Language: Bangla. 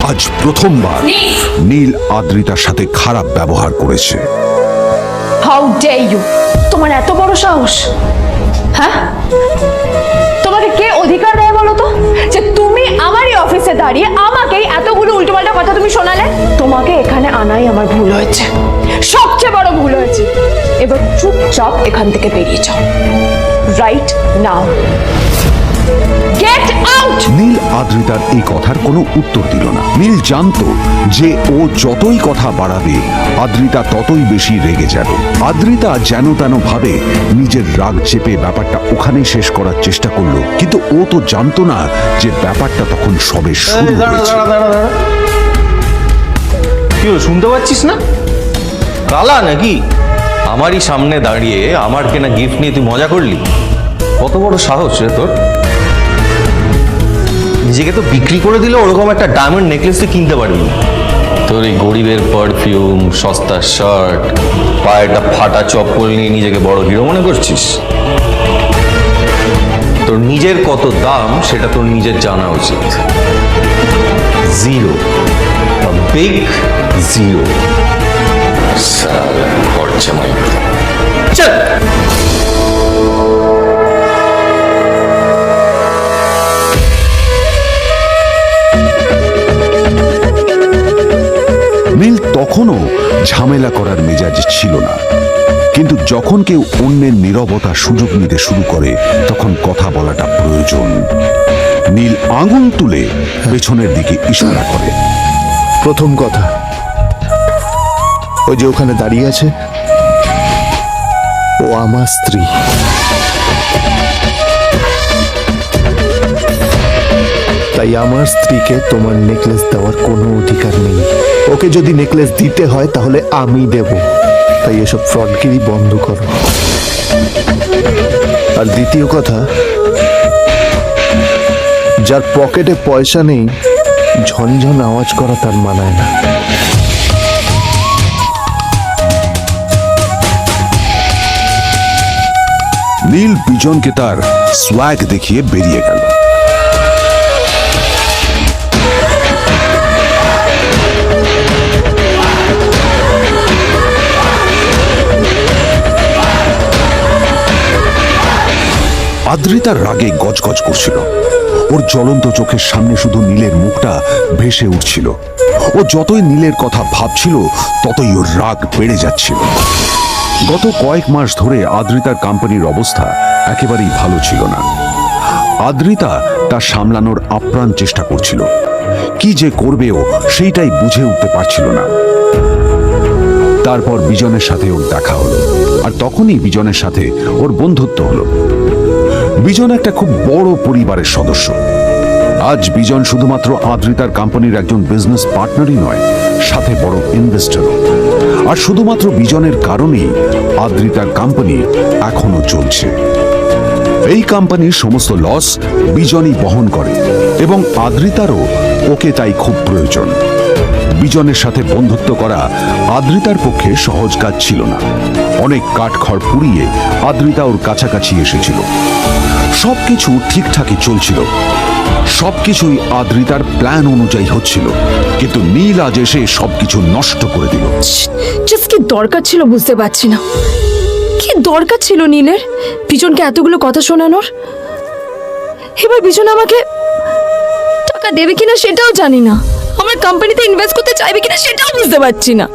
আজ প্রথমবার নীল আদ্রিতার সাথে খারাপ ব্যবহার করেছে। How dare you! তোমার এত বড় সাহস! হ্যাঁ, তোমাকে কে অধিকার দেয় বলো তো যে তুমি আমারই অফিসে দাঁড়িয়ে আমাকেই এতগুলো উল্টোপাল্টা কথা তুমি শোনালে? তোমাকে এখানে আনাই আমার ভুল হয়েছে, সবচেয়ে বড় ভুল হয়েছে। এবার চুপচাপ এখান থেকে বেরিয়ে যাও, right now. Get out! Neel আদ্রিতার এই কথার কোনো উত্তর দিল না। নীল জানতো যে ও যতই কথা বাড়াবে আদ্রিতা ততই বেশি রেগে যাবে। আদ্রিতা যেন তেন ভাবে নিজের রাগ চেপে ব্যাপারটা ওখানেই শেষ করার চেষ্টা করলো, কিন্তু ও তো জানতো না যে ব্যাপারটা তখন সবে শুরু হয়েছে। কি হলো, শুনতে পাচ্ছিস না? কালা নাকি? আমারই সামনে দাঁড়িয়ে আমার কেনা গিফট নিয়ে তুই মজা করলি? কত বড় সাহস রে তোর! নিজেকে তো বিক্রি করে দিলে ওরকম একটা ডায়মন্ড নেকলেস তুই কিনতে পারবি। তোর এই গরিবের পারফিউম, সস্তা শার্ট, পায়ে একটা ফাটা চপ্পল নিয়ে নিজেকে বড় হিরো মনে করছিস? তোর নিজের কত দাম সেটা তোর নিজের জানা উচিত। Zero, big zero. সারা খরচা মাই চল। নীল তখনও ঝামেলা করার মেজাজ ছিল না, কিন্তু যখন কেউ অন্যের নীরবতা সুযোগ নিতে শুরু করে তখন কথা বলাটা প্রয়োজন। নীল আঙুল তুলে পেছনের দিকে ইশারা করে। প্রথম কথা, ওই যে ওখানে দাঁড়িয়ে আছে ও আমার স্ত্রী। তাই আমার স্ত্রীকে তোমার নেকলেস দেওয়ার কোনো অধিকার নেই। ওকে যদি নেকলেস দিতে হয় তাহলে আমি দেব। তাই এসব ফ্রডগিরি বন্ধ করো। আর দ্বিতীয় কথা, যার পকেটে পয়সা নেই ঝনঝন আওয়াজ করা তার মানায় না। নীল বিজনকে তার সোয়াগ দেখিয়ে বেরিয়ে গেল। আদ্রিতার রাগে গজগজ করছিল। ওর জ্বলন্ত চোখের সামনে শুধু নীলের মুখটা ভেসে উঠছিল। ও যতই নীলের কথা ভাবছিল ততই ওর রাগ বেড়ে যাচ্ছিল। গত কয়েক মাস ধরে আদ্রিতার কোম্পানির অবস্থা একেবারেই ভালো ছিল না। আদ্রিতা তা সামলানোর আপ্রাণ চেষ্টা করছিল। কি যে করবে ও সেইটাই বুঝে উঠতে পারছিল না। তারপর বিজনের সাথে ওর দেখা হলো, আর তখনই বিজনের সাথে ওর বন্ধুত্ব হলো। বিজন একটা খুব বড় পরিবারের সদস্য। আজ বিজন শুধুমাত্র আদ্রিতার কোম্পানির একজন বিজনেস পার্টনারই নয়, সাথে বড় ইনভেস্টরও। আর শুধুমাত্র বিজনের কারণেই আদ্রিতার কোম্পানি এখনো চলছে। এই কোম্পানির সমস্ত লস বিজনই বহন করে এবং আদ্রিতারও ওকে তাই খুব প্রয়োজন। বিজনের সাথে বন্ধুত্ব করা আদ্রিতার পক্ষে সহজ কাজ ছিল না। অনেক কাঠখড় পুড়িয়ে আদ্রিতা ওর কাছাকাছি এসেছিল। সবকিছু ঠিকঠাকই চলছিল, সবকিছুই আদ্রিতার প্ল্যান অনুযায়ী হচ্ছিল, কিন্তু নীল আজ এসে সবকিছু নষ্ট করে দিল। জাস্ট কি দরকার ছিল বুঝতে পারছি না। কি দরকার ছিল নীলের বিজনকে এতগুলো কথা শোনানোর? এবার বিজন আমাকে টাকা দেবে কিনা সেটাও জানি না, আমার কোম্পানিতে ইনভেস্ট করতে চাইবে কিনা সেটাও বুঝতে পারছি না।